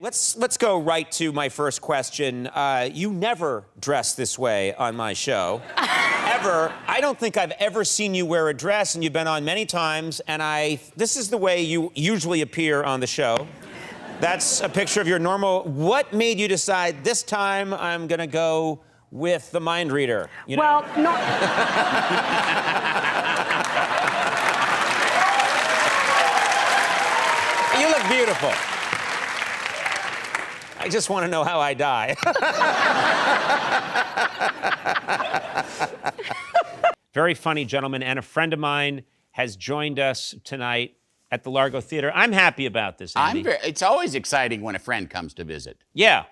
Let's go right to my first question. You never dress this way on my show. Ever. I don't think I've ever seen you wear a dress, and you've been on many times, and this is the way you usually appear on the show. That's a picture of your normal. What made you decide this time I'm gonna go with the mind reader? You know? Well, no. You look beautiful. I just want to know how I die. Very funny gentleman, and a friend of mine has joined us tonight at the Largo Theater. I'm happy about this, Andy. It's always exciting when a friend comes to visit. Yeah.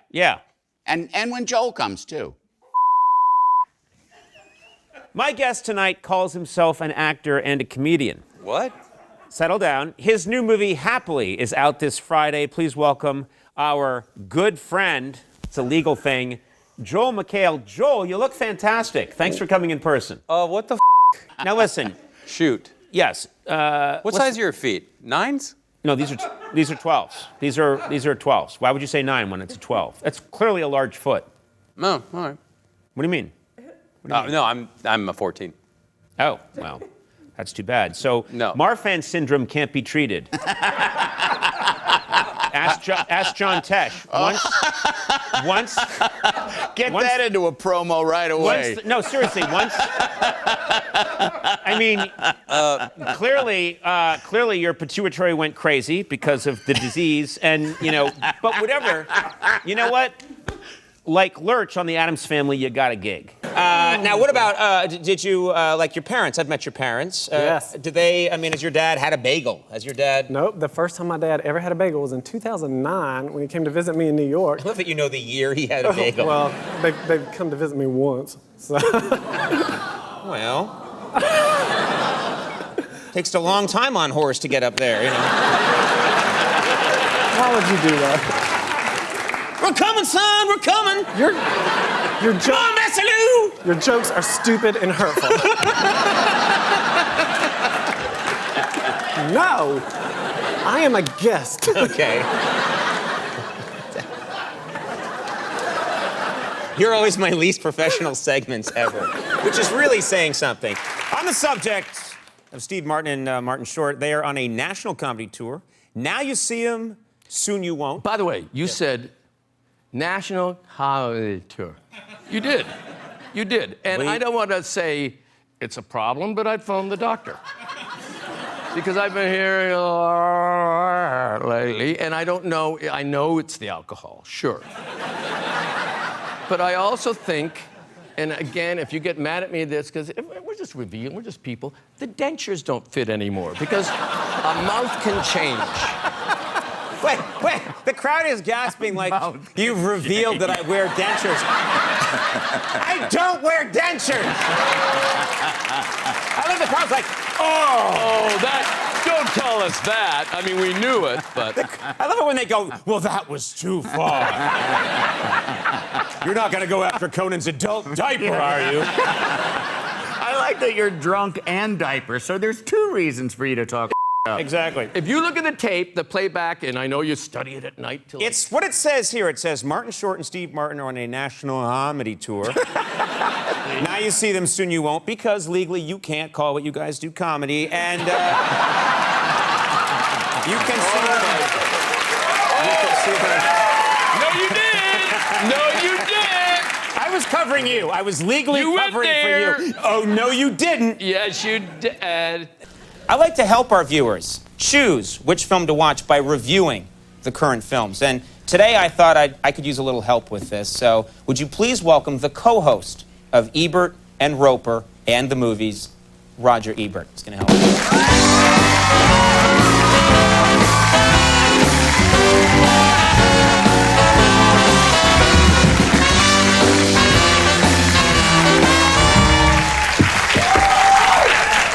And when Joel comes, too. My guest tonight calls himself an actor and a comedian. What? Settle down. His new movie, Happily, is out this Friday. Please welcome our good friend, it's a legal thing, Joel McHale. Joel, you look fantastic. Thanks for coming in person. What the f***? Now listen. Shoot. Yes. What size are your feet? 9s? No, these are 12s. These are 12s. Why would you say 9 when it's a 12? That's clearly a large foot. Oh, all right. What do you mean? No, I'm a 14. Oh, well, that's too bad. So no. Marfan syndrome can't be treated. Ask John Tesh. Once. Get that into a promo right away. No, seriously. Once. I mean, clearly your pituitary went crazy because of the disease, and but whatever. You know what? Like Lurch on the Addams Family, you got a gig. Now, what about, did you, like your parents? I've met your parents. Yes. Did they, has your dad had a bagel? Has your dad? Nope, the first time my dad ever had a bagel was in 2009 when he came to visit me in New York. I love that you know the year he had a bagel. Well, they've come to visit me once, so. Well. Takes a long time on horse to get up there, Why would you do that? We're coming, son, we're coming. Come on, Vassaloo! Your jokes are stupid and hurtful. No, I am a guest. Okay. You're always my least professional segments ever, which is really saying something. On the subject of Steve Martin and Martin Short, they are on a national comedy tour. Now you see them, soon you won't. By the way, you said national comedy tour. You did. You did. And I don't want to say it's a problem, but I'd phone the doctor. Because I've been hearing lately, and I don't know. I know it's the alcohol, sure. But I also think, and again, if you get mad at me at this, because we're just revealing, we're just people, the dentures don't fit anymore, because a mouth can change. Wait, the crowd is gasping like you've revealed that I wear dentures. I don't wear dentures! I think the crowd's like, Don't tell us that. I mean, we knew it, but... I love it when they go, well, that was too far. You're not gonna go after Conan's adult diaper, are you? I like that you're drunk and diaper, so there's 2 reasons for you to talk. Exactly. If you look at the tape, the playback, and I know you study it at night till... It's what it says here. It says Martin Short and Steve Martin are on a national comedy tour. Now you see them, soon you won't, because legally you can't call what you guys do comedy, and you can see them. No, you did! No, you did! I was covering you. I was legally You went covering there. for you. Oh, no, you didn't. Yes, you did. I like to help our viewers choose which film to watch by reviewing the current films. And today I thought I could use a little help with this. So would you please welcome the co-host of Ebert and Roper and the movies, Roger Ebert. He's going to help us.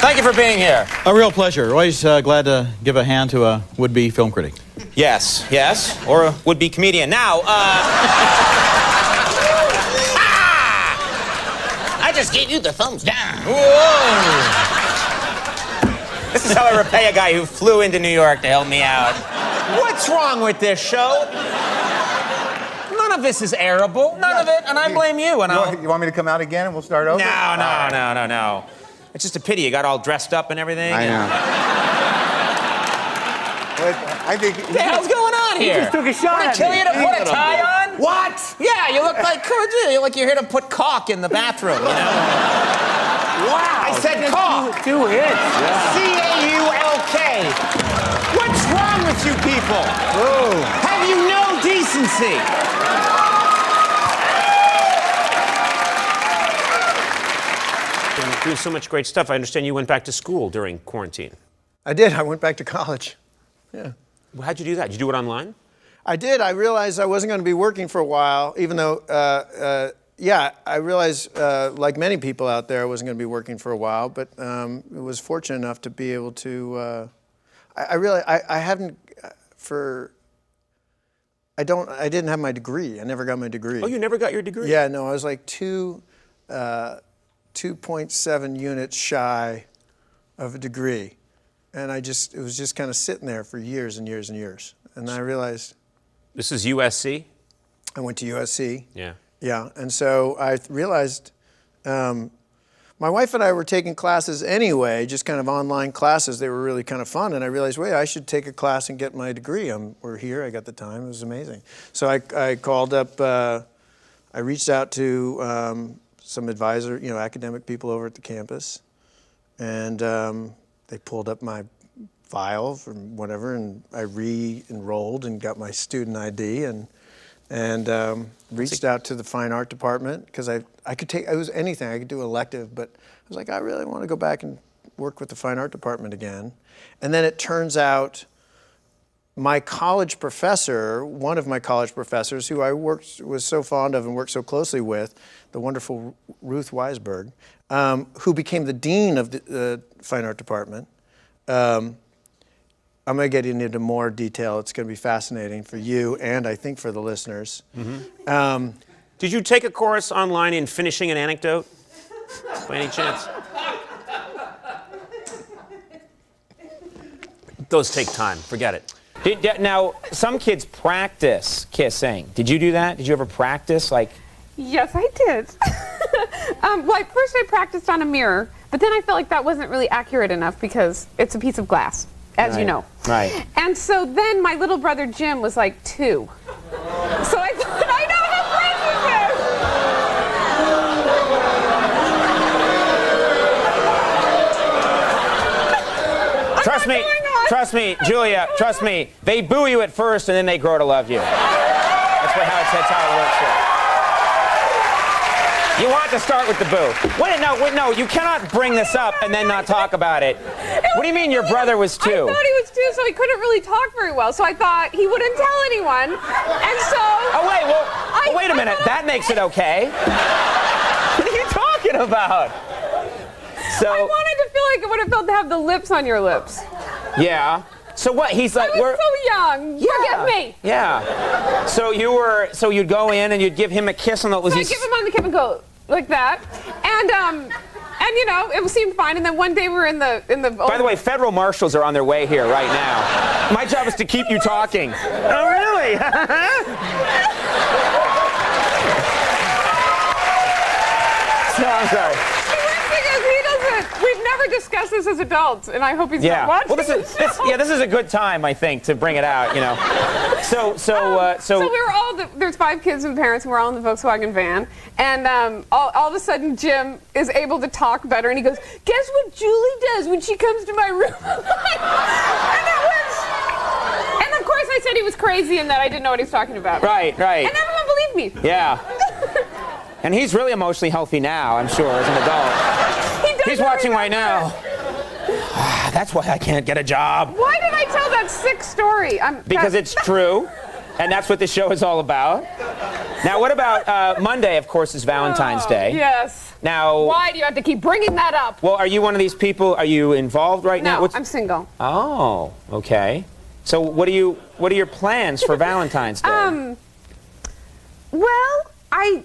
Thank you for being here. A real pleasure. Always glad to give a hand to a would-be film critic. Yes, or a would-be comedian. Now, I just gave you the thumbs down. Whoa! This is how I repay a guy who flew into New York to help me out. What's wrong with this show? of this is arable. None of it, and I blame you. And You want me to come out again and we'll start over? No. It's just a pity. You got all dressed up and everything. I know. But I think. What the hell's going on here? You just took a shot Wanna at kill me. you to put a tie on? What? Yeah, you look like you're here to put caulk in the bathroom, you know? Wow. I said caulk. Two hits. C-A-U-L-K. What's wrong with you people? Have you no decency? You're doing so much great stuff. I understand you went back to school during quarantine. I did. I went back to college. Yeah. Well, how'd you do that? Did you do it online? I did. I realized I wasn't going to be working for a while, even though, I realized, like many people out there, I wasn't going to be working for a while, but was fortunate enough to be able to, I didn't have my degree. I never got my degree. Oh, you never got your degree? Yeah, no, I was like 2.7 units shy of a degree. And it was just kind of sitting there for years and years and years. And then I realized. This is USC? I went to USC. Yeah. Yeah, and so I realized my wife and I were taking classes anyway, just kind of online classes. They were really kind of fun. And I realized, wait, I should take a class and get my degree. We're here. I got the time. It was amazing. So I called up, I reached out to some advisor, academic people over at the campus. And they pulled up my file from whatever, and I re-enrolled and got my student ID and reached out to the fine art department because I could take, it was anything, I could do elective, but I was like, I really want to go back and work with the fine art department again. And then it turns out my college professor, one of my college professors who I was so fond of and worked so closely with, the wonderful Ruth Weisberg, who became the dean of the fine art department. I'm going to get into more detail. It's going to be fascinating for you and I think for the listeners. Mm-hmm. Did you take a course online in finishing an anecdote by any chance? Those take time. Forget it. Now, some kids practice kissing. Did you do that? Did you ever practice, Yes, I did. First I practiced on a mirror, but then I felt like that wasn't really accurate enough because it's a piece of glass, as you know. Right. And so then my little brother Jim was like 2. So I thought, I know how crazy this is! Trust me, Julia, trust me. They boo you at first and then they grow to love you. That's how it works here. You want to start with the boo. Wait, no, you cannot bring this up and then not talk about it. What do you mean your brother was 2? I thought he was 2, so he couldn't really talk very well, so I thought he wouldn't tell anyone, and so... Oh, wait a minute, that makes it okay. What are you talking about? So... I wanted to feel like it would have felt to have the lips on your lips. Yeah. So what? He's like, I was so young. Yeah. Forgive me. Yeah. So you'd go in and you'd give him a kiss on the. So I give him on the lip and go like that, and it seemed fine. And then one day we're in the. By the way, federal marshals are on their way here right now. My job is to keep you talking. Oh, really? No, I'm sorry. We've never discussed this as adults, and I hope he's not watching. Well, this is a good time, I think, to bring it out. So we were all there's 5 kids and parents, and we're all in the Volkswagen van, and all of a sudden Jim is able to talk better, and he goes, "Guess what Julie does when she comes to my room?" and of course I said he was crazy and that I didn't know what he was talking about. Right. And everyone believed me. Yeah. And he's really emotionally healthy now, I'm sure, as an adult. He's watching right now. That's why I can't get a job. Why did I tell that sick story? Because it's true, and that's what this show is all about. Now, what about Monday, of course, is Valentine's Day. Yes. Now... Why do you have to keep bringing that up? Well, are you one of these people? Are you involved right now? No, I'm single. Oh, okay. So what are your plans for Valentine's Day? Well, I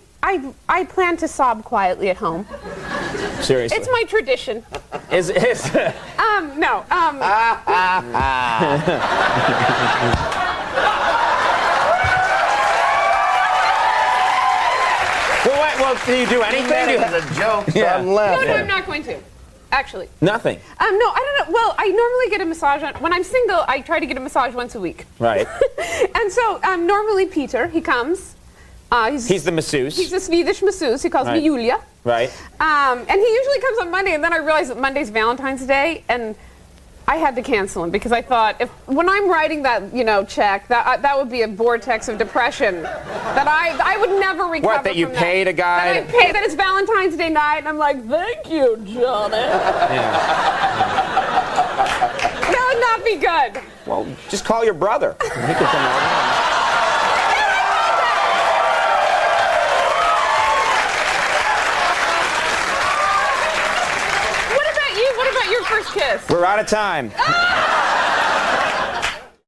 plan to sob quietly at home. Seriously? It's my tradition. No. Well, do you do anything? It was a joke, so Yeah. I'm No, laughing. no, I'm not going to. Actually. Nothing. No, I don't know. Well, I normally get a massage when I'm single. I try to get a massage once a week. Right. And so normally Peter, he comes. He's the masseuse. He's a Swedish masseuse. He calls Right. me Julia. Right. And he usually comes on Monday, and then I realized that Monday's Valentine's Day, and I had to cancel him because I thought when I'm writing that check, that would be a vortex of depression that I would never recover. What, that you from paid a guy? That I paid, that it's Valentine's Day night, and I'm like, thank you, Johnny. That would not be good. Well, just call your brother. He can come over. What about you? What about your first kiss? We're out of time.